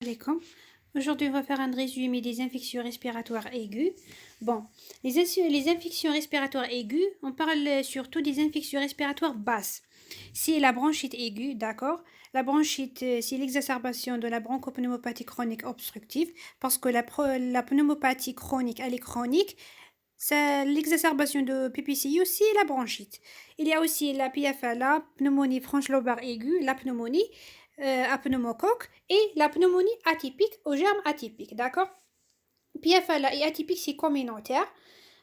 Alaikum. Aujourd'hui, on va faire un résumé des infections respiratoires aiguës. Bon, les infections respiratoires aiguës, on parle surtout des infections respiratoires basses. C'est la bronchite aiguë, d'accord? La bronchite, c'est l'exacerbation de la bronchopneumopathie chronique obstructive, parce que la pneumopathie chronique, elle est chronique. L'exacerbation de PPCI, c'est la bronchite. Il y a aussi la PFLA, pneumonie franche lobar aiguë, la pneumonie à pneumocoque et la pneumonie atypique au germe atypique, d'accord? PFLA et atypique, c'est communautaire.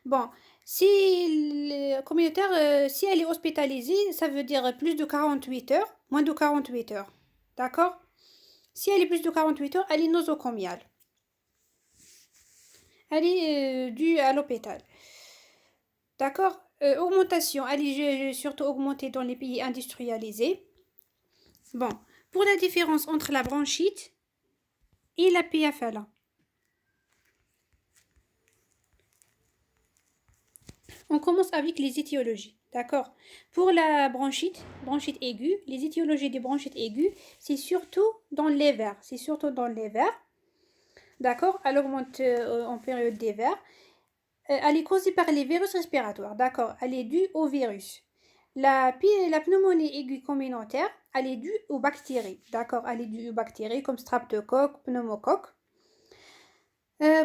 Bon, si communautaire, si elle est hospitalisée, ça veut dire plus de 48 heures, moins de 48 heures, d'accord? Si elle est plus de 48 heures, elle est nosocomiale. Elle est due à l'hôpital. D'accord? Augmentation, elle est surtout augmentée dans les pays industrialisés. Bon, pour la différence entre la bronchite et la PFLA. On commence avec les étiologies, d'accord? Pour la bronchite aiguë, les étiologies des bronchites aiguës, c'est surtout dans les vers. C'est surtout dans les vers, d'accord? Elle augmente en période des vers. Elle est causée par les virus respiratoires, d'accord? Elle est due au virus. La pneumonie aiguë communautaire, elle est due aux bactéries, d'accord? Elle est due aux bactéries comme streptocoque, pneumocoque.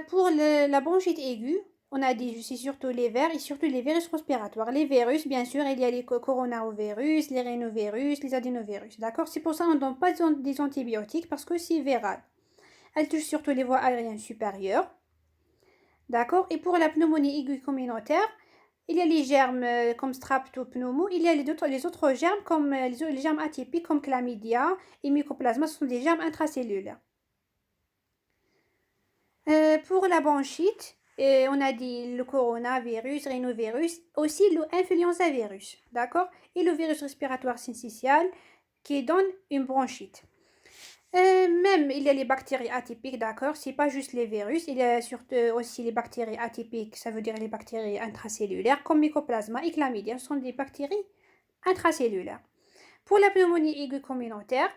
Pour la bronchite aiguë, on a dit c'est surtout les vers et surtout les virus respiratoires. Les virus, bien sûr, il y a les coronavirus, les rhinovirus, les adénovirus. D'accord? C'est pour ça qu'on ne donne pas des antibiotiques parce que c'est viral. Elle touche surtout les voies aériennes supérieures. D'accord? Et pour la pneumonie aiguë communautaire, il y a les germes comme streptopneumo, il y a les autres germes comme les germes atypiques comme chlamydia et mycoplasma, ce sont des germes intracellulaires. Pour la bronchite, on a dit le coronavirus, rhinovirus, aussi l'influenza virus, d'accord? Et le virus respiratoire syncytial qui donne une bronchite. Même il y a les bactéries atypiques, d'accord? C'est pas juste les virus, il y a surtout aussi les bactéries atypiques, ça veut dire les bactéries intracellulaires comme mycoplasma et chlamydia, ce sont des bactéries intracellulaires. Pour la pneumonie aiguë communautaire,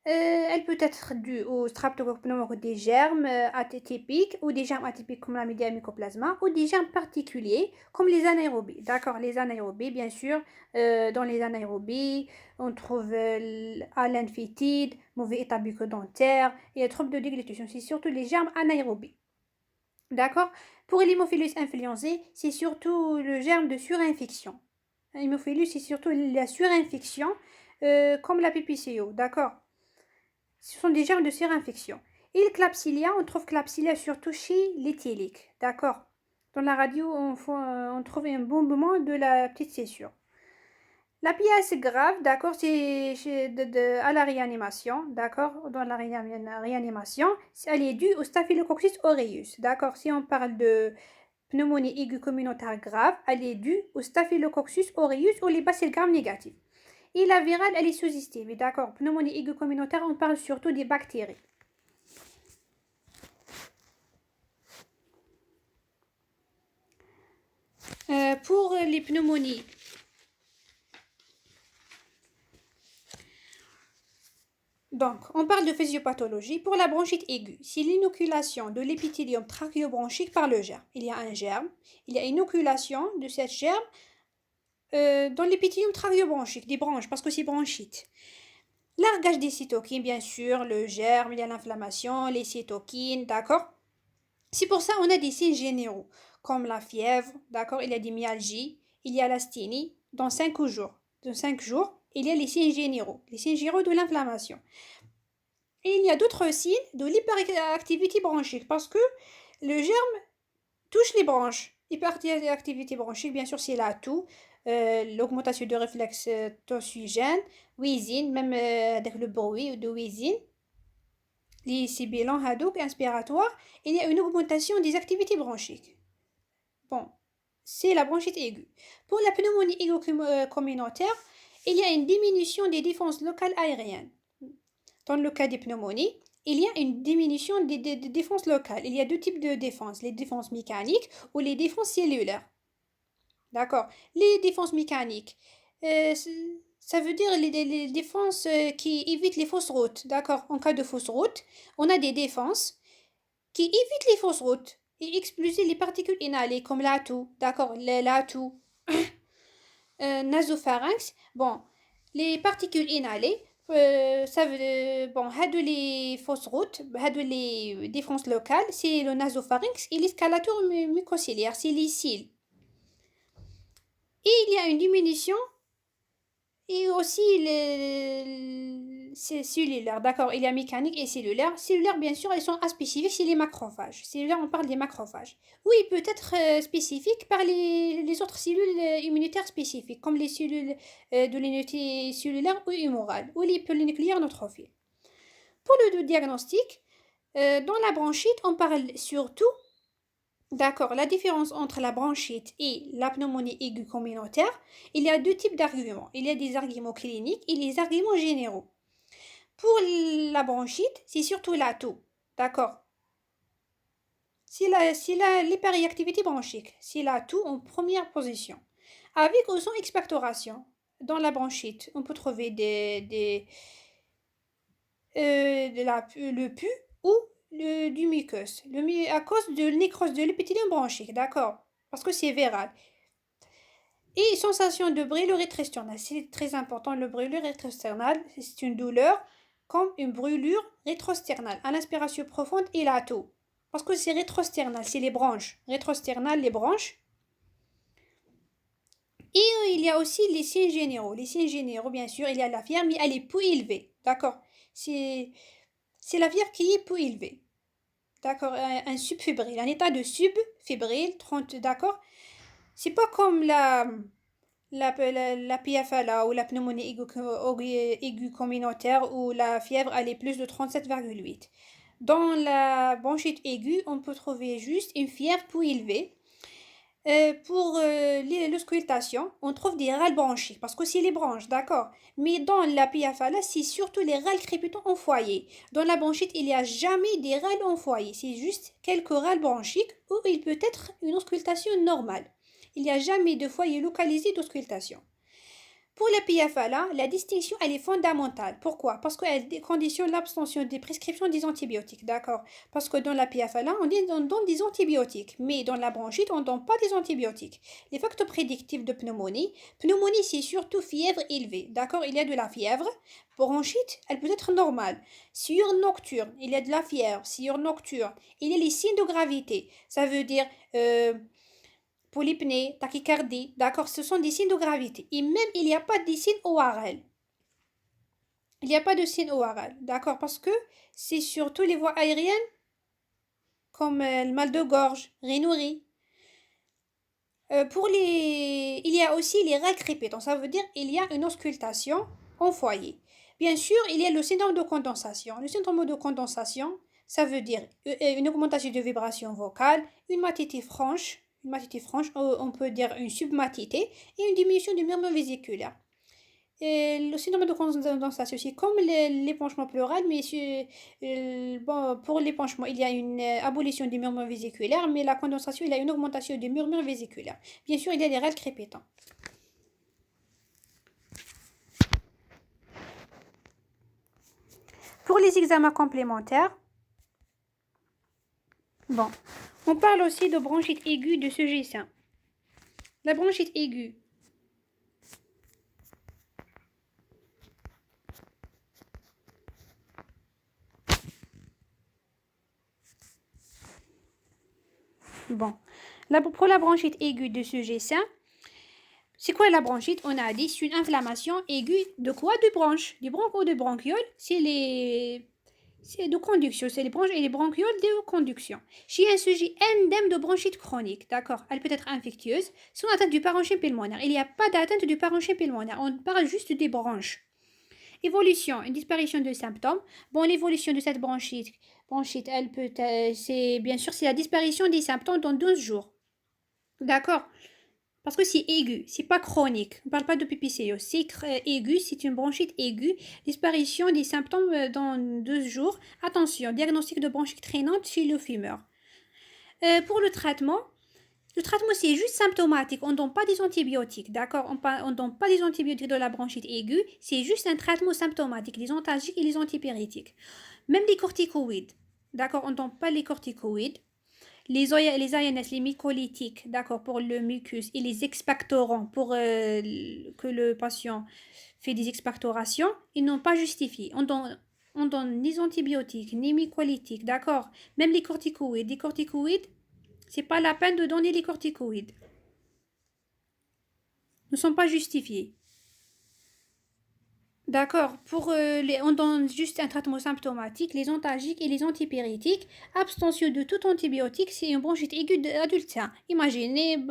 elle peut être due au streptocoque pneumocoque des germes atypiques ou des germes atypiques comme la Chlamydia mycoplasma ou des germes particuliers comme les anaérobies. D'accord, les anaérobies, bien sûr, dans les anaérobies, on trouve haleine fétide, mauvais état bucco-dentaire et troubles de déglutition. C'est surtout les germes anaérobies. D'accord? Pour l'hémophilus influenzae, c'est surtout le germe de surinfection. L'hémophilus, c'est surtout la surinfection comme la PPCO. D'accord? Ce sont des germes de surinfection. Et le Klebsiella, on trouve Klebsiella surtout chez l'éthylique. D'accord? Dans la radio, on trouve un bombement de la petite césure. La pièce grave, d'accord, c'est à la réanimation, d'accord, dans la réanimation, elle est due au Staphylococcus aureus, d'accord, si on parle de pneumonie aiguë communautaire grave, elle est due au Staphylococcus aureus ou les bacilles gram négatifs. Et la virale, elle est sous-estimée, d'accord, pneumonie aiguë communautaire, on parle surtout des bactéries. Pour les pneumonies, donc, on parle de physiopathologie. Pour la bronchite aiguë, c'est l'inoculation de l'épithélium trachéobronchique par le germe. Il y a un germe, il y a inoculation de cette germe dans l'épithélium trachéobronchique, des bronches, parce que c'est bronchite. Largage des cytokines, bien sûr, le germe, il y a l'inflammation, les cytokines, d'accord? C'est pour ça qu'on a des signes généraux, comme la fièvre, d'accord? Il y a des myalgies, il y a l'asthénie, dans 5 jours. Dans 5 jours, il y a les signes généraux de l'inflammation. Et il y a d'autres signes de l'hyperactivité bronchique parce que le germe touche les branches. Hyperactivité bronchique, bien sûr, c'est là tout. L'augmentation de réflexes toxigènes, wheezing, même avec le bruit de wheezing, les sibilants hadouk inspiratoires, il y a une augmentation des activités bronchiques. Bon, c'est la bronchite aiguë. Pour la pneumonie aiguë communautaire, il y a une diminution des défenses locales aériennes. Dans le cas des pneumonies, il y a une diminution des défenses locales. Il y a deux types de défenses, les défenses mécaniques ou les défenses cellulaires. D'accord? Les défenses mécaniques, Ça veut dire les défenses qui évitent les fausses routes. D'accord? En cas de fausse route, on a des défenses qui évitent les fausses routes et expulser les particules inhalées comme l'atout. D'accord? L'atout. Nasopharynx. Bon, les particules inhalées, ça veut bon, هادو les fausses routes, هادو les défenses locales, c'est le nasopharynx et l'escalator mucociliaire, c'est les cils. Et il y a une diminution et aussi c'est cellulaire, d'accord, il y a mécanique et cellulaire. Cellulaire, bien sûr, elles sont aspécifiques chez les macrophages. Cellulaire, on parle des macrophages. Oui, il peut être spécifique par les autres cellules immunitaires spécifiques, comme les cellules de l'unité cellulaire ou humorale, ou les polynucléaires neutrophile. Pour le diagnostic, dans la bronchite, on parle surtout. D'accord, la différence entre la bronchite et la pneumonie aiguë communautaire, il y a deux types d'arguments. Il y a des arguments cliniques et les arguments généraux. Pour la bronchite, c'est surtout la toux. D'accord. C'est l'hyperactivité bronchique. C'est la toux en première position. Avec ou sans expectoration. Dans la bronchite, on peut trouver le pus ou du mucus. À cause de la nécrose de l'épithélium bronchique, d'accord? Parce que c'est viral. Et sensation de brûlure rétrosternale, c'est très important. Le brûlure rétrosternale, c'est une douleur comme une brûlure rétrosternale à l'inspiration profonde et la toux. Parce que c'est rétrosternal, c'est les branches. Rétrosternal, les branches. Et il y a aussi les signes généraux. Les signes généraux, bien sûr, il y a la fièvre, mais elle est peu élevée. D'accord? C'est la fièvre qui est peu élevée. D'accord? Un subfébrile, un état de subfébrile, 30, d'accord? C'est pas comme la PFLA ou la pneumonie aiguë communautaire où la fièvre elle est plus de 37,8. Dans la bronchite aiguë, on peut trouver juste une fièvre peu élevée. Pour l'auscultation, on trouve des râles bronchiques parce que c'est les branches, d'accord. Mais dans la PFLA, c'est surtout les râles crépitants en foyer. Dans la bronchite, il n'y a jamais des râles en foyer. C'est juste quelques râles bronchiques où il peut être une auscultation normale. Il n'y a jamais de foyer localisé d'auscultation. Pour la PFLA, la distinction elle est fondamentale. Pourquoi? Parce qu'elle conditionne l'abstention des prescriptions des antibiotiques, d'accord? Parce que dans la PFLA, on donne des antibiotiques, mais dans la bronchite, on ne donne pas des antibiotiques. Les facteurs prédictifs de pneumonie, c'est surtout fièvre élevée, d'accord? Il y a de la fièvre. Bronchite, elle peut être normale. Sur nocturne, il y a de la fièvre. Sur nocturne, il y a les signes de gravité. Ça veut dire polypnée, tachycardie, d'accord, ce sont des signes de gravité. Et même, il n'y a pas de signes ORL. Il n'y a pas de signes ORL, d'accord, parce que c'est surtout les voies aériennes, comme le mal de gorge, rhinorrhée. Il y a aussi les règles crépitants, ça veut dire il y a une auscultation en foyer. Bien sûr, il y a le syndrome de condensation. Le syndrome de condensation, ça veut dire une augmentation de vibration vocale, une matité franche, on peut dire une submatité, et une diminution du murmure vésiculaire. Et le syndrome de condensation, c'est comme l'épanchement pleural, mais bon, pour l'épanchement, il y a une abolition du murmure vésiculaire, mais la condensation, il y a une augmentation du murmure vésiculaire. Bien sûr, il y a des râles crépitants. Pour les examens complémentaires, bon, on parle aussi de bronchite aiguë de ce G5. La bronchite aiguë. Bon, pour la bronchite aiguë de ce G5, c'est quoi la bronchite? On a dit c'est une inflammation aiguë de quoi? De bronches. Des bronches ou de bronchioles, c'est de conduction, c'est les bronches et les bronchioles de conduction. Chez un sujet endème de bronchite chronique, d'accord, elle peut être infectieuse, sans atteinte du parenchyme pulmonaire. Il n'y a pas d'atteinte du parenchyme pulmonaire, on parle juste des branches. Évolution, une disparition de symptômes. Bon, l'évolution de cette bronchite, elle peut, c'est bien sûr, c'est la disparition des symptômes dans 12 jours. D'accord? Parce que c'est aigu, c'est pas chronique. On ne parle pas de PPCO. C'est aigu, c'est une bronchite aiguë. Disparition des symptômes dans 12 jours. Attention, diagnostic de bronchite traînante chez le fumeur. Pour le traitement, Le traitement, c'est juste symptomatique. On ne donne pas des antibiotiques, d'accord? On ne donne pas des antibiotiques de la bronchite aiguë. C'est juste un traitement symptomatique, les antalgiques et les antipyrétiques. Même les corticoïdes, d'accord? On ne donne pas les corticoïdes. Les ANS, les mycolytiques, d'accord, pour le mucus, et les expectorants pour que le patient fait des expectorations, ils n'ont pas justifié. On donne ni antibiotiques, ni mycolytiques, d'accord? Même les corticoïdes. Les corticoïdes, c'est pas la peine de donner les corticoïdes. Ne sont pas justifiés. D'accord, on donne juste un traitement symptomatique, les antalgiques et les antipyrétiques. Abstention de tout antibiotique, c'est une bronchite aiguë d'adulte sain. Imaginez,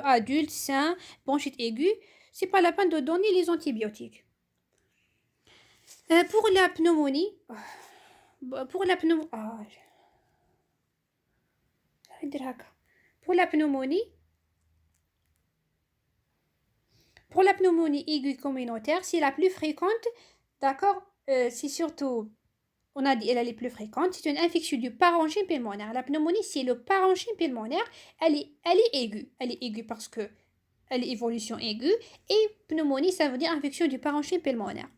adulte sain, bronchite aiguë, c'est pas la peine de donner les antibiotiques. Pour la pneumonie, pour la pneumonie, pour la pneumonie, pour la pneumonie aiguë communautaire, c'est la plus fréquente, d'accord, c'est surtout, on a dit elle est les plus fréquente, c'est une infection du parenchyme pulmonaire. La pneumonie, c'est le parenchyme pulmonaire, elle est aiguë. Elle est aiguë parce que elle est évolution aiguë, et pneumonie, ça veut dire infection du parenchyme pulmonaire.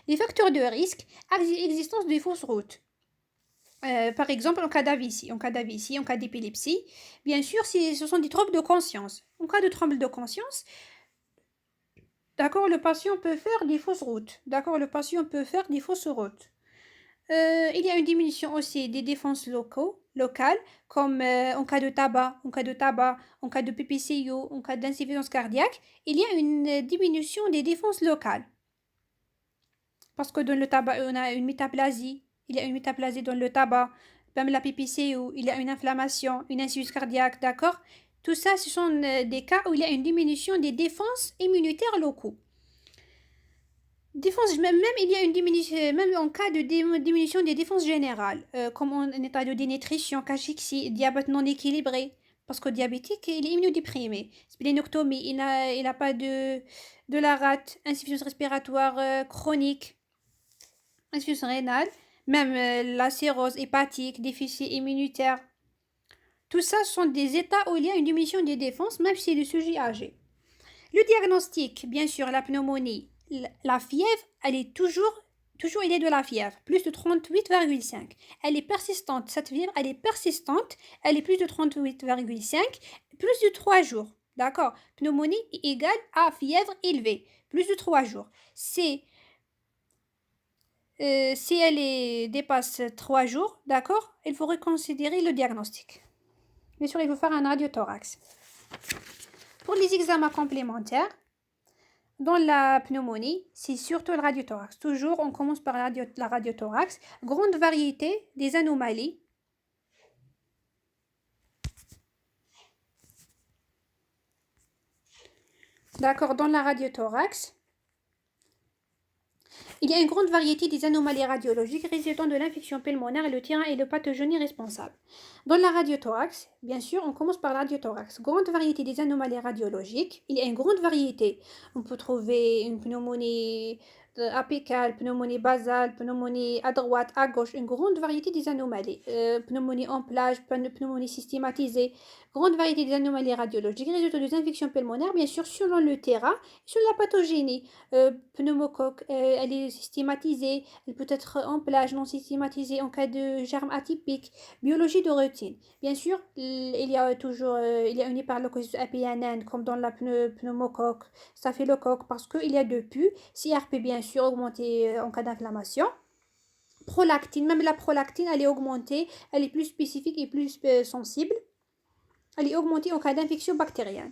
Les facteurs de risque, existence de fausses routes. Par exemple, en cas d'AVC, en cas d'épilepsie, bien sûr, ce sont des troubles de conscience. En cas de trouble de conscience, d'accord, le patient peut faire des fausses routes. Il y a une diminution aussi des défenses locales, comme en cas de tabac, en cas de PPCO, en cas d'insuffisance cardiaque. Il y a une diminution des défenses locales. Parce que dans le tabac, on a une métaplasie. Il y a une métaplasie dans le tabac. Même la PPCO, il y a une inflammation, une insuffisance cardiaque, d'accord? Tout ça, ce sont des cas où il y a une diminution des défenses immunitaires locaux. Il y a une diminution, même en cas de diminution des défenses générales, comme en état de dénutrition, cachexie, diabète non équilibré. Parce que diabétique, il est immunodéprimé. Splénectomie, il n'a pas de la rate, insuffisance respiratoire chronique, insuffisance rénale, même la cirrhose hépatique, déficit immunitaire. Tout ça sont des états où il y a une diminution des défenses, même si c'est le sujet âgé. Le diagnostic, bien sûr, la pneumonie, la fièvre, elle est toujours il est de la fièvre, plus de 38,5. Elle est persistante, cette fièvre, elle est persistante, elle est plus de 38,5, plus de 3 jours. D'accord? Pneumonie est égale à fièvre élevée, plus de 3 jours. Si elle dépasse 3 jours, d'accord, il faut reconsidérer le diagnostic. Bien sûr, il faut faire un radiothorax. Pour les examens complémentaires, dans la pneumonie, c'est surtout le radiothorax. Toujours, on commence par la radiothorax. Grande variété des anomalies. D'accord, dans la radiothorax, il y a une grande variété des anomalies radiologiques résultant de l'infection pulmonaire et le terrain et le pathogène responsable. Dans la radiothorax, bien sûr, on commence par la radiothorax. Grande variété des anomalies radiologiques. Il y a une grande variété. On peut trouver une pneumonie apicale, pneumonie basale, pneumonie à droite, à gauche, une grande variété des anomalies. Pneumonie en plage, pneumonie systématisée, grande variété des anomalies radiologiques résultant des infections pulmonaires, bien sûr, selon le terrain et selon la pathogénie. Pneumocoque, elle est systématisée, elle peut être en plage, non systématisée en cas de germes atypiques. Biologie de routine. Bien sûr, il y a toujours il y a une hyperleucocytose APNN comme dans la pneumocoque, staphylocoque parce qu'il y a deux pus. CRP bien sûr augmenté en cas d'inflammation. Prolactine, même la prolactine, elle est augmentée, elle est plus spécifique et plus sensible. Elle est augmentée en cas d'infection bactérienne.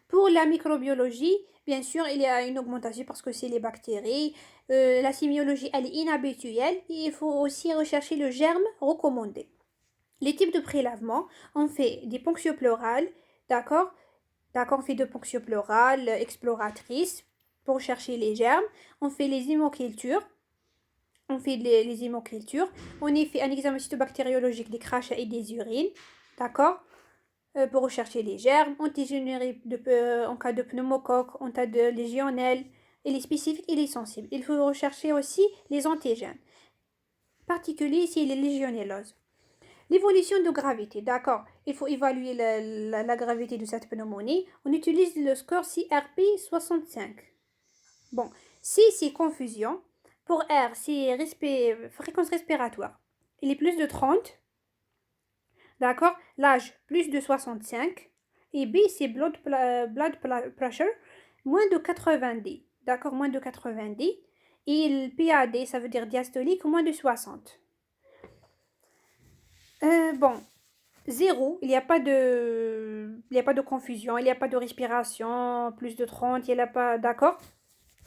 Pour la microbiologie, bien sûr, il y a une augmentation parce que c'est les bactéries. La sémiologie, elle est inhabituelle et il faut aussi rechercher le germe recommandé. Les types de prélèvements, on fait des ponctions pleurales, d'accord? D'accord, on fait des ponctions pleurales exploratrices pour chercher les germes. On fait les hémocultures. On fait les hémocultures. On y fait un examen cytobactériologique des crachats et des urines, d'accord? Pour rechercher les germes, antigénériques en cas de pneumocoque, en cas de légionnelle, et les spécifiques et les sensibles. Il faut rechercher aussi les antigènes, en particulier ici les légionelloses. L'évolution de gravité, d'accord. Il faut évaluer la gravité de cette pneumonie. On utilise le score CRP 65. Bon, C c'est confusion. Pour R, c'est fréquence respiratoire. Il est plus de 30. D'accord. L'âge, plus de 65. Et B, c'est blood pressure, moins de 90. D'accord, moins de 90. Et le PAD, ça veut dire diastolique, moins de 60. Bon, 0, il n'y a pas de confusion, il n'y a pas de respiration, plus de 30, il n'y a pas, d'accord.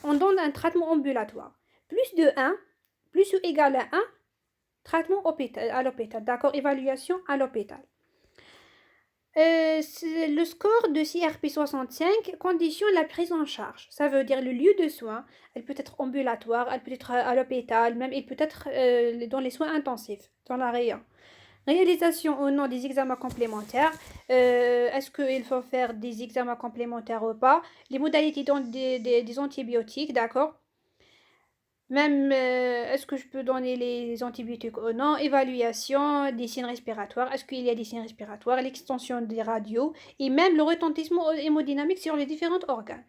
On donne un traitement ambulatoire. Plus de 1, plus ou égal à 1, traitement à l'hôpital, d'accord, évaluation à l'hôpital. Le score de CRP 65 conditionne la prise en charge. Ça veut dire le lieu de soins. Elle peut être ambulatoire, elle peut être à l'hôpital, même elle peut être dans les soins intensifs, dans la réa. Réalisation ou non des examens complémentaires. Est-ce qu'il faut faire des examens complémentaires ou pas? Les modalités des antibiotiques, d'accord? Même, est-ce que je peux donner les antibiotiques ou non? Évaluation des signes respiratoires. Est-ce qu'il y a des signes respiratoires? L'extension des radios. Et même le retentissement hémodynamique sur les différents organes.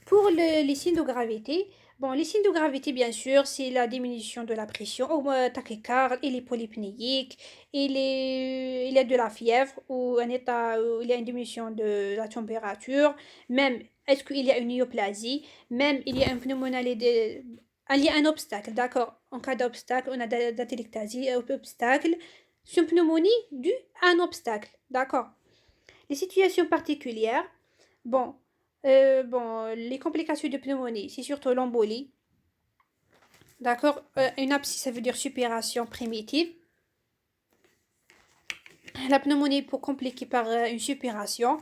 Pour les signes de gravité, bon, les signes de gravité, bien sûr, c'est la diminution de la pression, au tachycarde, il est polypnéique, il y a de la fièvre, ou un état où il y a une diminution de la température, même est-ce qu'il y a une hyoplasie, même il y a une pneumonie, il y a un obstacle, d'accord? En cas d'obstacle, on a de l'atelectasie, obstacle, c'est une pneumonie due à un obstacle, d'accord? Les situations particulières, bon, les complications de pneumonie, c'est surtout l'embolie. D'accord. Une abscisse, ça veut dire suppuration primitive. La pneumonie pour compliquer par une suppuration,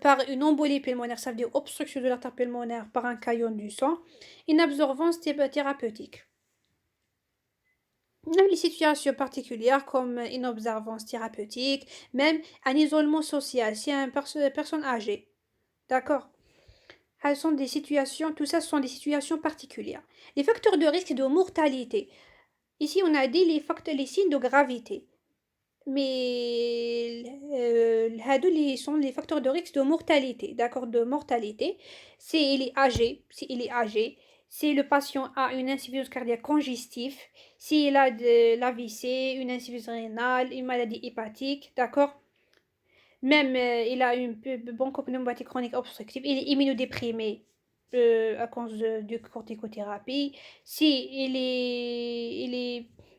par une embolie pulmonaire, ça veut dire obstruction de l'artère pulmonaire par un caillon du sang. Une absorbance thérapeutique. Même les situations particulières comme une observance thérapeutique, même un isolement social, si une personne âgée. D'accord. Elles sont des situations, tout ça sont des situations particulières. Les facteurs de risque de mortalité. Ici, on a dit les signes de gravité. Mais sont les facteurs de risque de mortalité. D'accord, de mortalité. Si il est âgé, si le patient a une insuffisance cardiaque congestive, s'il a de l'AVC, une insuffisance rénale, une maladie hépatique, d'accord. Même il a une bronchopneumopathie chronique obstructive, il est immunodéprimé à cause de corticothérapie. Si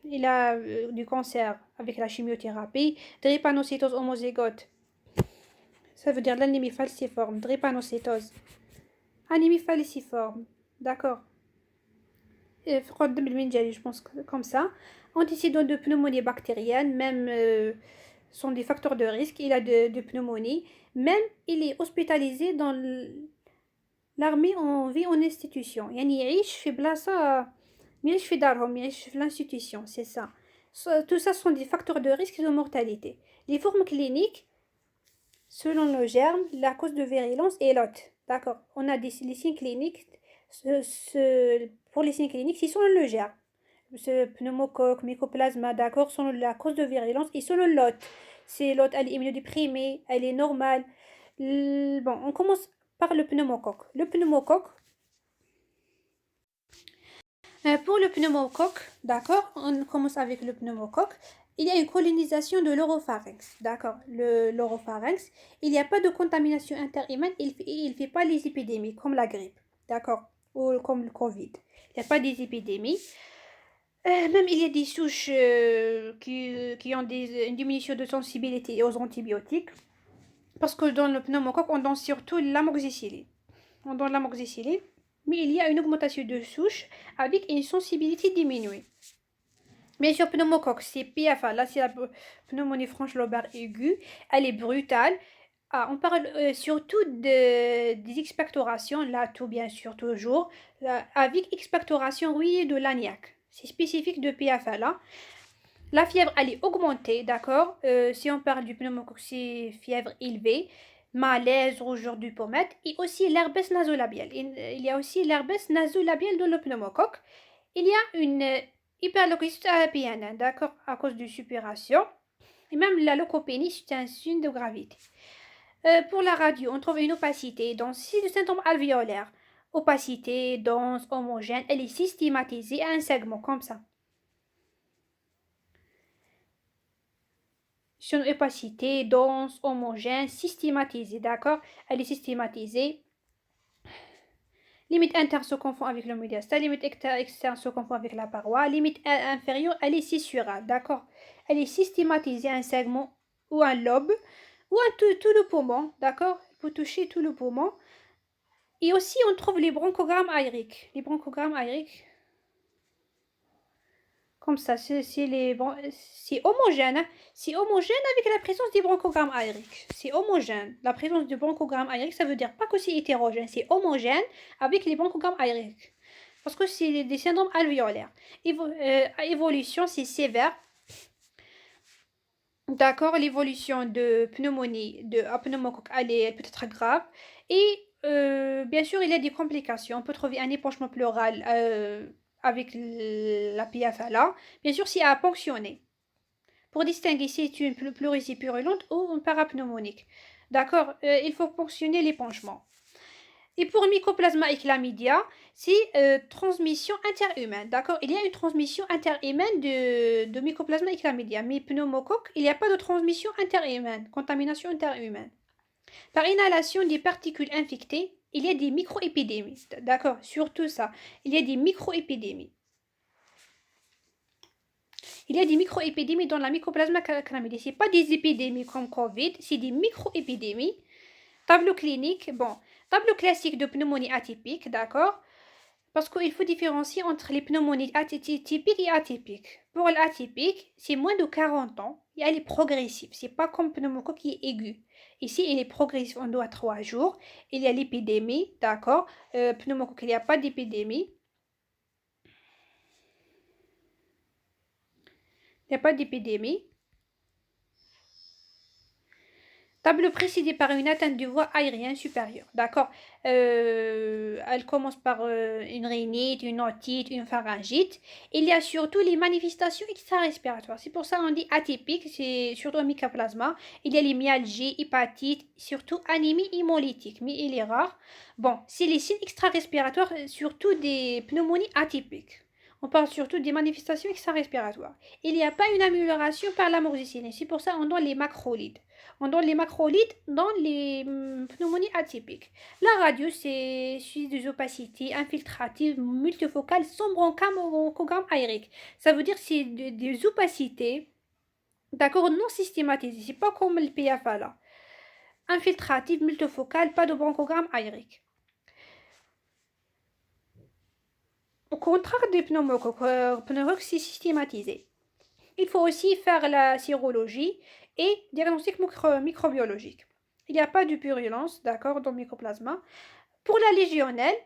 il a du cancer avec la chimiothérapie, drépanocytose homozygote, ça veut dire l'anémie falciforme, drépanocytose, anémie falciforme, d'accord. Je pense comme ça. Antécédents de pneumonie bactérienne, même sont des facteurs de risque. Il a de pneumonie. Même il est hospitalisé dans l'armée en vie en institution. يعني يعيش في بلاصة ميعيش في دارهم يعيش في l'institution, c'est ça. Tout ça sont des facteurs de risque de mortalité. Les formes cliniques, selon le germe, la cause de virulence est l'hôte. D'accord. On a les signes cliniques. Pour les signes cliniques, c'est selon le germe. Ce pneumocoque, mycoplasma, d'accord, selon la cause de virulence et selon l'hôte. Si l'hôte elle est immunodéprimée, elle est normale. Bon, on commence par le pneumocoque. Le pneumocoque, pour le pneumocoque, d'accord, on commence avec le pneumocoque. Il y a une colonisation de l'oropharynx, d'accord, l'oropharynx. Il n'y a pas de contamination interhumaine, il ne fait pas les épidémies comme la grippe, d'accord, ou comme le Covid. Il n'y a pas des épidémies. Même il y a des souches qui ont une diminution de sensibilité aux antibiotiques. Parce que dans le pneumocoque, on donne surtout l'amoxicilline. On donne l'amoxicilline, mais il y a une augmentation de souches avec une sensibilité diminuée. Bien sûr, pneumocoque, c'est PFA. Là, c'est la pneumonie franche lobaire aiguë. Elle est brutale. Ah, on parle surtout des expectorations, là, tout bien sûr, toujours, avec expectoration rouillée de l'agnac. C'est spécifique de PFA, là. La fièvre, elle est augmentée, d'accord. Si on parle du pneumocoque, c'est fièvre élevée, malaise, rougeur du pommette, et aussi l'herpès nasolabial. Il y a aussi l'herpès nasolabial dans le pneumocoque. Il y a une Hyperleucocyte à la PNN, d'accord, à cause de suppuration. Et même la leucopénie, c'est un signe de gravité. Pour la radio, on trouve une opacité dans 6 symptômes alvéolaires. Opacité, dense, homogène, elle est systématisée à un segment comme ça. C'est une opacité, dense, homogène, systématisée, d'accord? Elle est systématisée. Limite interne se confond avec le médiastal, limite externe se confond avec la paroi, limite inférieure, elle est scissurale, d'accord? Elle est systématisée à un segment ou un lobe ou à tout le poumon, d'accord? Elle peut toucher tout le poumon. Et aussi, on trouve les bronchogrammes aériques. Les bronchogrammes aériques, comme ça, c'est homogène. Hein. C'est homogène avec la présence des bronchogrammes aériques. C'est homogène. La présence du bronchogramme aérique, ça veut dire pas que c'est hétérogène. C'est homogène avec les bronchogrammes aériques. Parce que c'est des syndromes alvéolaires. Évolution, c'est sévère. D'accord, l'évolution de pneumonie, de pneumocoque, elle peut être grave. Et bien sûr, il y a des complications. On peut trouver un épanchement pleural avec la PFLA. Bien sûr, si elle a ponctionné. Pour distinguer si c'est une pleurésie purulente ou une parapneumonique. D'accord, il faut ponctionner l'épanchement. Et pour Mycoplasma et chlamydia, c'est transmission interhumaine. D'accord, il y a une transmission interhumaine de Mycoplasma et chlamydia. Mais pneumocoque, il n'y a pas de transmission interhumaine, contamination interhumaine. Par inhalation des particules infectées, il y a des microépidémies. D'accord, surtout ça. Il y a des microépidémies. Il y a des microépidémies dans la Mycoplasma chlamydia. Ce n'est pas des épidémies comme Covid, c'est des microépidémies. Tableau clinique, bon, tableau classique de pneumonie atypique, d'accord? Parce qu'il faut différencier entre les pneumonies typiques et atypiques. Pour l'atypique, c'est moins de 40 ans et elle est progressive. C'est pas comme pneumocoque qui est aigu. Ici, il est progressif en 2 à 3 jours. Il y a l'épidémie, d'accord? Pneumocoque, il n'y a pas d'épidémie. Il n'y a pas d'épidémie. Tableau précédé par une atteinte de voie aérienne supérieure. D'accord, elle commence par une rhinite, une otite, une pharyngite. Il y a surtout les manifestations extra-respiratoires. C'est pour ça qu'on dit atypique, c'est surtout un mycoplasma. Il y a les myalgies, hépatites, surtout anémie hémolytique, mais il est rare. Bon, c'est les signes extra-respiratoires, surtout des pneumonies atypiques. On parle surtout des manifestations extra-respiratoires. Il n'y a pas une amélioration par l'amoxicilline. C'est pour ça qu'on donne les macrolides. On donne les macrolides dans les pneumonies atypiques. La radio, c'est des opacités infiltratives multifocales sans bronchogramme aérique. Ça veut dire que c'est des opacités, d'accord, non systématisées. C'est pas comme le PFA là. Infiltratives multifocales, pas de bronchogramme aérique. Au contraire des pneumocoques, c'est systématisé. Il faut aussi faire la sérologie et diagnostic microbiologique. Il n'y a pas de purulence, d'accord, dans le mycoplasma. Pour la légionnelle,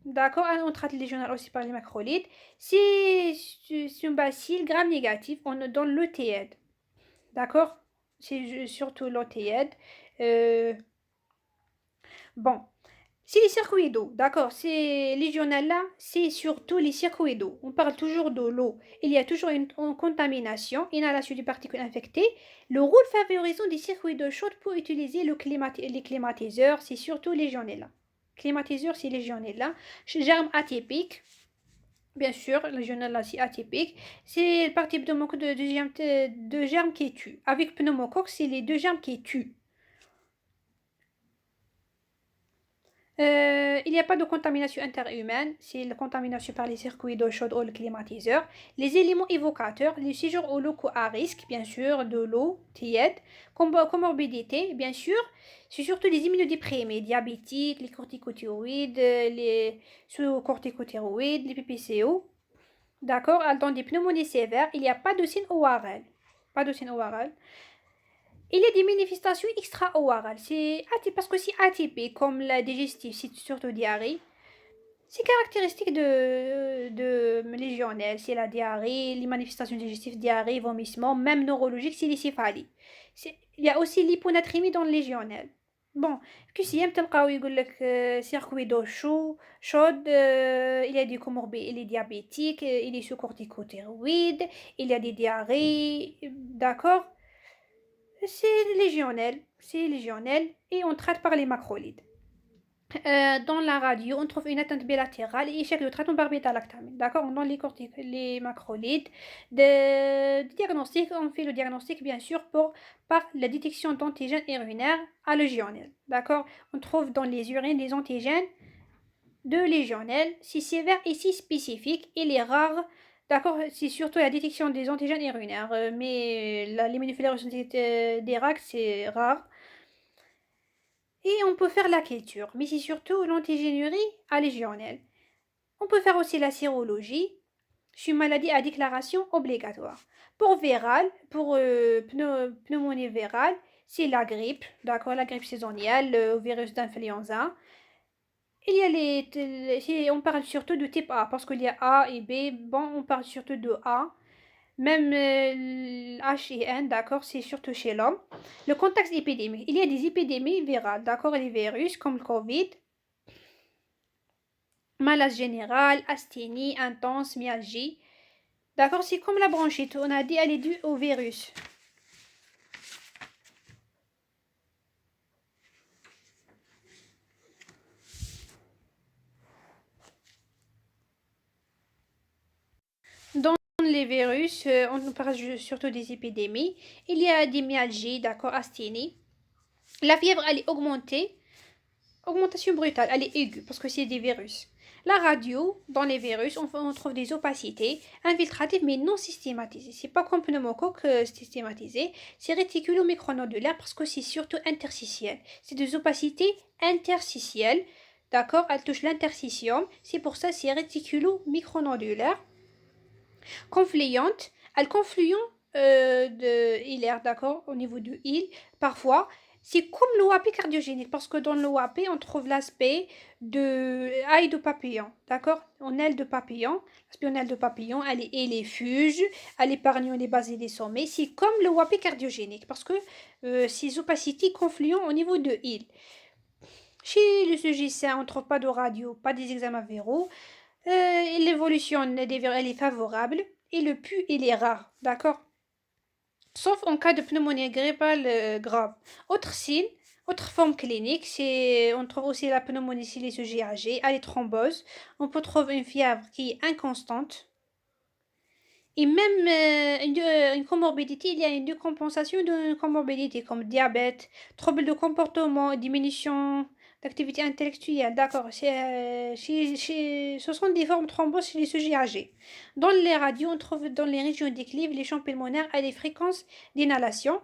d'accord, on traite légionnaire aussi par les macrolides. C'est un bacille gram négatif, on donne l'ETED, d'accord, c'est surtout l'ETED. Bon, c'est les circuits d'eau, d'accord, c'est Legionella, c'est surtout les circuits d'eau. On parle toujours de l'eau. Il y a toujours une contamination, inhalation de particules infectées. Le rôle favorisant des circuits d'eau chaude pour utiliser les climatiseurs, c'est surtout Legionella. Climatiseur, c'est Legionella. Germe atypique, bien sûr, Legionella, c'est atypique. C'est le parti de germes qui tuent. Avec pneumocoque, c'est les deux germes qui tuent. Il n'y a pas de contamination interhumaine, c'est la contamination par les circuits d'eau chaude ou le climatiseur. Les éléments évocateurs, les séjours aux locaux à risque, bien sûr, de l'eau tiède, comorbidité, bien sûr, c'est surtout les immunodéprimés, diabétiques, les corticothyroïdes, les sous-corticothyroïdes, les PPCO. D'accord, dans des pneumonies sévères, il n'y a pas de signe ORL. Pas de signe ORL. Il y a des manifestations extra-orales. C'est parce que c'est atypique, comme la digestive, c'est surtout diarrhée. C'est caractéristique de légionnelle. C'est la diarrhée, les manifestations digestives, diarrhée, vomissement, même neurologique, c'est les céphalies. Il y a aussi l'hyponatrémie dans le légionnelle. Bon, QCM تلقاو يقول لك circuit d'eau chaude, il y a des comorbidités, il est diabétique, il est sous corticothyroïde, il y a des diarrhées, d'accord? C'est légionnel et on traite par les macrolides. Dans la radio, on trouve une atteinte bilatérale et échec de traitement par bêta-lactamine. D'accord? On donne les macrolides. De diagnostic, on fait le diagnostic bien sûr par la détection d'antigènes urinaires à légionnaires. D'accord? On trouve dans les urines des antigènes de légionnaires, si sévère et si spécifique. Il est rare. D'accord? C'est surtout la détection des antigènes urinaires, mais l'immunofluorescence des RAC, c'est rare. Et on peut faire la culture, mais c'est surtout l'antigénurie à légionnaire. On peut faire aussi la sérologie. C'est une maladie à déclaration obligatoire. Pour viral, pour pneumonie virale, c'est la grippe, d'accord, la grippe saisonnière, le virus d'influenza. Il y a on parle surtout de type A, parce qu'il y a A et B. Bon, on parle surtout de A. Même H et N, d'accord, c'est surtout chez l'homme. Le contexte épidémique. Il y a des épidémies virales, d'accord, les virus comme le Covid, malaise général, asthénie intense, myalgie. D'accord, c'est comme la bronchite. On a dit elle est due au virus. Dans les virus, on parle surtout des épidémies. Il y a des myalgies, d'accord, asthénie. La fièvre, elle est augmentée. Augmentation brutale, elle est aiguë parce que c'est des virus. La radio, dans les virus, on trouve des opacités infiltratives mais non systématisées. C'est pas comme pneumocoque systématisé, c'est réticulo-micronodulaire parce que c'est surtout interstitiel. C'est des opacités interstitielles, d'accord? Elles touchent l'interstitium, c'est pour ça c'est réticulo-micronodulaire. Confluente, elles confluent de hilaire, d'accord? Au niveau du île, parfois. C'est comme l'OAP cardiogénique, parce que dans l'OAP, on trouve l'aspect de aile de papillon, d'accord? En aile de papillon, l'aspect en aile de papillon, elle est fuge, elle épargne les bases et les sommets. C'est comme l'OAP cardiogénique, parce que ces opacités confluent au niveau de île. Chez le sujet sain, on ne trouve pas de radio, pas des examens viraux. L'évolution des virus, elle est favorable. Et le pu, il est rare, d'accord? Sauf en cas de pneumonie grippale grave. Autre signe, autre forme clinique, on trouve aussi la pneumonie chez les sujets âgés, les thromboses. On peut trouver une fièvre qui est inconstante. Et même une comorbidité, il y a une décompensation d'une comorbidité comme diabète, trouble de comportement, diminution d'activité intellectuelle. D'accord, ce sont des formes de thrombose chez les sujets âgés. Dans les radios, on trouve dans les régions déclives les champs pulmonaires à des fréquences d'inhalation.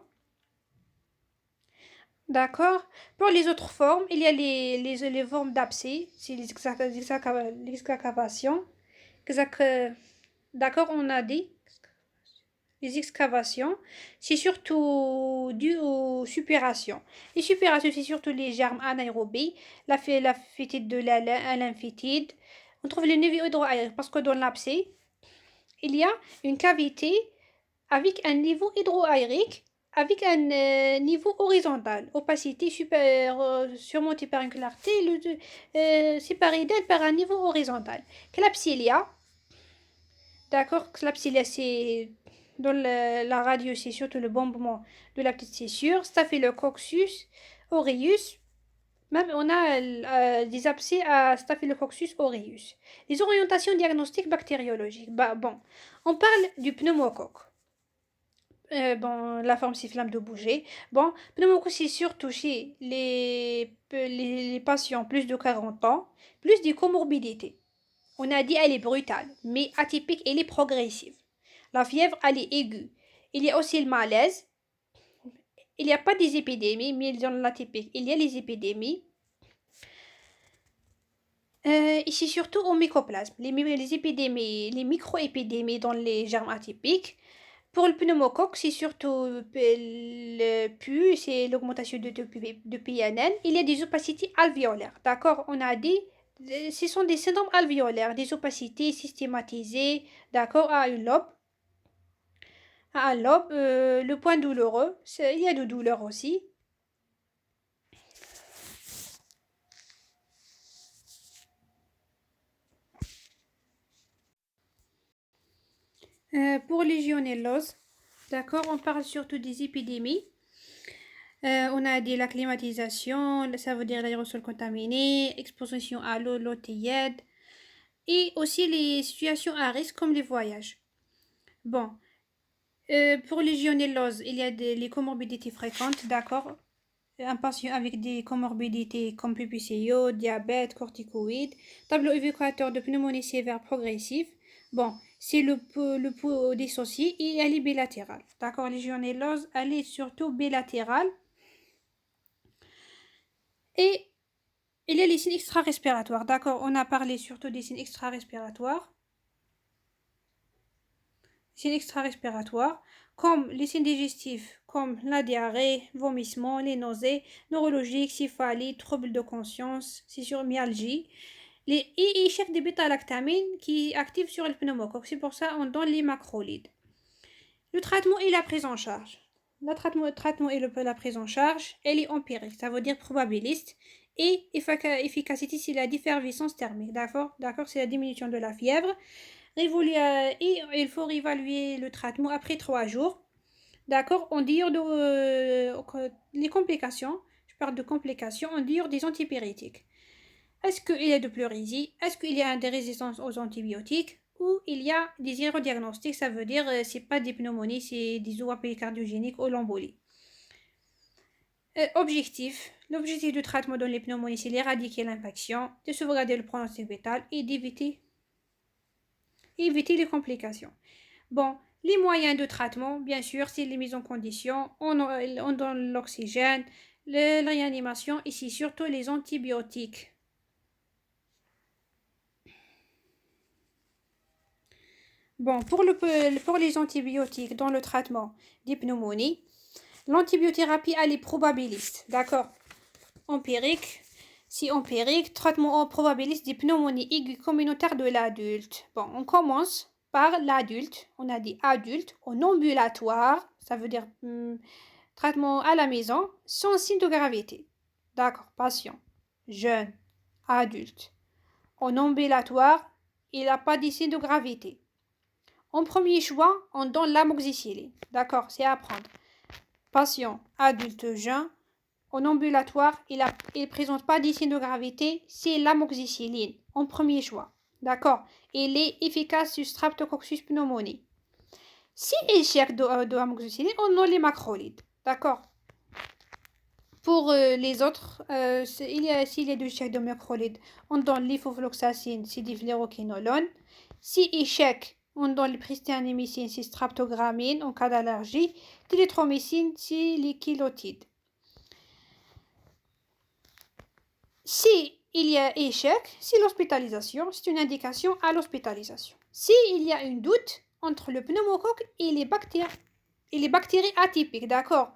D'accord. Pour les autres formes, il y a les formes d'abcès, c'est l'excavation. D'accord, on a dit. Les excavations, c'est surtout dû aux suppurations. Les suppurations, c'est surtout les germes anaérobies, la phytide de la lymphétide. On trouve les niveau hydroaérique parce que dans l'abcès, il y a une cavité avec un niveau hydroaérique avec un niveau horizontal, opacité surmontée par une clarté séparée d'elle par un niveau horizontal. Klebsiella, d'accord, Klebsiella c'est dans la radio, c'est surtout le bombement de la petite césure, Staphylococcus aureus. Même on a des abcès à Staphylococcus aureus. Les orientations diagnostiques bactériologiques. Bah, bon, on parle du pneumocoque. Bon, la forme c'est flamme de bouger. Bon, pneumocoque c'est surtout chez les patients plus de 40 ans, plus des comorbidités. On a dit elle est brutale, mais atypique, elle est progressive. La fièvre, elle est aiguë. Il y a aussi le malaise. Il n'y a pas des épidémies, mais dans l'atypique, il y a les épidémies. Ici, surtout au mycoplasme. Les épidémies, les micro-épidémies dans les germes atypiques. Pour le pneumocoque, c'est surtout le PU, c'est l'augmentation de PNN. Il y a des opacités alvéolaires. D'accord? On a dit, ce sont des syndromes alvéolaires, des opacités systématisées, d'accord, à une lobe. À un lobe, le point douloureux, il y a de douleur aussi. Pour Legionellose, d'accord, on parle surtout des épidémies. On a dit la climatisation, ça veut dire l'aérosol contaminé, exposition à l'eau tiède, et aussi les situations à risque comme les voyages. Bon, pour Legionellose, il y a les comorbidités fréquentes, d'accord. Un patient avec des comorbidités comme PPCO, diabète, corticoïdes, tableau évocateur de pneumonie sévère progressive. Bon, c'est le pouls dissocié et elle est bilatérale. D'accord, légionellose, elle est surtout bilatérale. Et il y a les signes extra-respiratoires. D'accord, on a parlé surtout des signes extra-respiratoires. Signes extra-respiratoires, comme les signes digestifs, comme la diarrhée, vomissements, les nausées, neurologiques, céphalie, troubles de conscience, myalgie, et échec des bêta-lactamines qui activent sur le pneumocoque. C'est pour ça qu'on donne les macrolides. Le traitement et la prise en charge. Le traitement et la prise en charge, elle est empirique, ça veut dire probabiliste, et efficacité, c'est la differviscence thermique. D'accord, c'est la diminution de la fièvre. Et il faut réévaluer le traitement après 3 jours. D'accord, on dit les complications, je parle de complications, on dit des antipyrétiques. Est-ce qu'il y a de pleurésie? Est-ce qu'il y a des résistances aux antibiotiques? Ou il y a des irrodiagnostiques, ça veut dire c'est pas des pneumonies, c'est des OAP cardiogéniques ou l'embolie. L'objectif du traitement dans les pneumonies, c'est d'éradiquer l'infection, de sauvegarder le pronostic vital et d'éviter les complications. Bon, les moyens de traitement, bien sûr, c'est les mises en condition, on donne l'oxygène, la réanimation et c'est surtout les antibiotiques. Bon, pour les antibiotiques dans le traitement des pneumonies, l'antibiothérapie, elle est probabiliste, d'accord? Empirique, si empirique, traitement en probabiliste des pneumonies aiguës communautaires de l'adulte. Bon, on commence par l'adulte, on a dit adulte, en ambulatoire, ça veut dire traitement à la maison, sans signe de gravité. D'accord, patient, jeune, adulte. En ambulatoire, il n'a pas de signe de gravité. En premier choix, on donne l'amoxicilline. D'accord, c'est à prendre. Patient adulte jeune, en ambulatoire, il ne présente pas de signe de gravité, c'est l'amoxicilline en premier choix. D'accord, il est efficace sur Streptococcus pneumoniae. Si échec de amoxicilline, on donne les macrolides. D'accord. Pour les autres, s'il y a du échec de macrolides, on donne l'ifofloxacine, c'est du fluoroquinolone. Si échec, on donne le pristinamycine, c'est streptogramine en cas d'allergie. Télétromycine, c'est les chylotide. Si il y a échec, c'est l'hospitalisation, c'est une indication à l'hospitalisation. S'il y a un doute entre le pneumocoque et les bactéries atypiques, d'accord,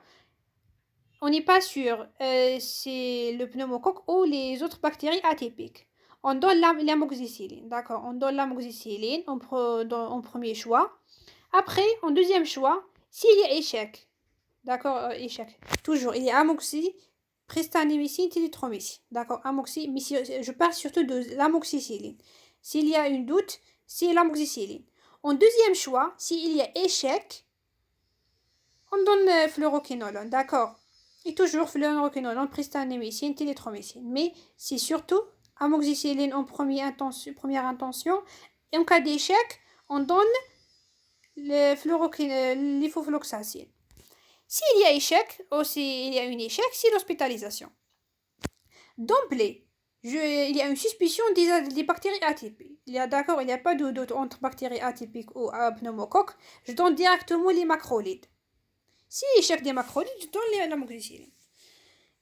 on n'est pas sûr, c'est le pneumocoque ou les autres bactéries atypiques. On donne l'amoxicilline, d'accord, on donne l'amoxicilline en premier choix. Après, en deuxième choix, s'il y a échec, d'accord, échec, toujours, il y a amoxy, pristinamycine, télétromycine, d'accord, amoxy, mais je parle surtout de l'amoxicilline. S'il y a un doute, c'est l'amoxicilline. En deuxième choix, s'il y a échec, on donne fluoroquinolone, d'accord. Et toujours fluoroquinolone, pristinamycine, télétromycine. Mais c'est surtout amoxicilline en première intention. Et en cas d'échec, on donne l'ifofloxacine. S'il y a échec, ou s'il y a un échec, c'est l'hospitalisation. D'emblée, il y a une suspicion des bactéries atypiques. Il n'y a pas de doute entre bactéries atypiques ou pneumocoque. Je donne directement les macrolides. Si échec des macrolides, je donne l'amoxicilline.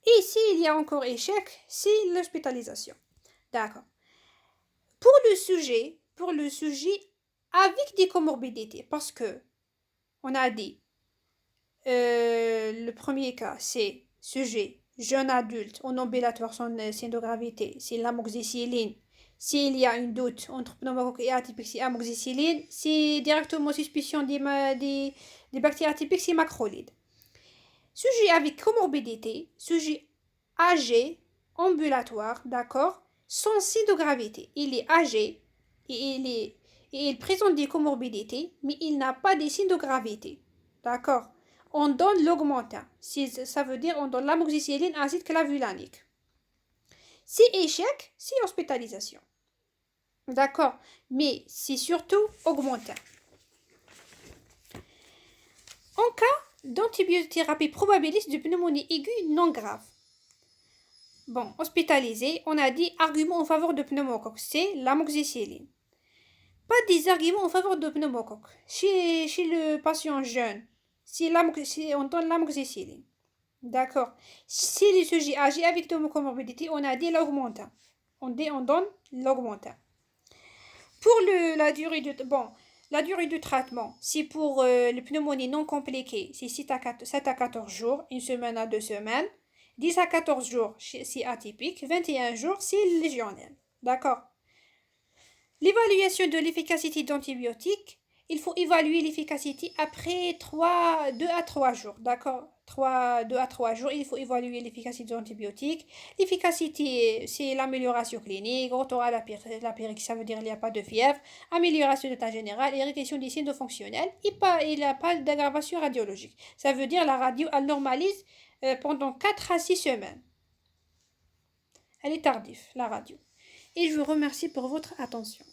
Et s'il y a encore échec, c'est l'hospitalisation. D'accord. Pour le sujet avec des comorbidités, parce que on a dit le premier cas, c'est sujet jeune adulte en ambulatoire sans signe de gravité, c'est l'amoxicilline. S'il y a un doute entre pneumocoque et atypique, c'est amoxicilline. C'est directement suspicion des bactéries atypiques, c'est macrolide. Sujet avec comorbidité, sujet âgé, ambulatoire, d'accord, sans signe de gravité. Il est âgé et et il présente des comorbidités, mais il n'a pas des signes de gravité. D'accord? On donne l'augmentin. Ça veut dire on donne l'amoxicilline acide clavulanique. Si échec, c'est hospitalisation. D'accord? Mais c'est surtout augmentin. En cas d'antibiothérapie probabiliste de pneumonie aiguë non grave. Bon, hospitalisé, on a dit argument en faveur de pneumocoque, c'est l'amoxicilline. Pas des arguments en faveur de pneumocoque. Chez le patient jeune, on donne l'amoxicilline. D'accord. Si le sujet agit avec de comorbidité, on a dit l'augmentin. On donne l'augmentin. Pour la durée du traitement, c'est pour les pneumonies non compliquées, c'est 7 à 14 jours, une semaine à 2 semaines. 10 à 14 jours, c'est atypique. 21 jours, c'est légionnaire. D'accord? L'évaluation de l'efficacité d'antibiotiques, il faut évaluer l'efficacité après 2 à 3 jours. D'accord? 2 à 3 jours, il faut évaluer l'efficacité d'antibiotiques. L'efficacité, c'est l'amélioration clinique, retour à la période, ça veut dire qu'il n'y a pas de fièvre, amélioration de l'état général et régression des signes fonctionnels. Il n'y a pas d'aggravation radiologique. Ça veut dire la radio, elle normalise pendant 4 à 6 semaines. Elle est tardive, la radio. Et je vous remercie pour votre attention.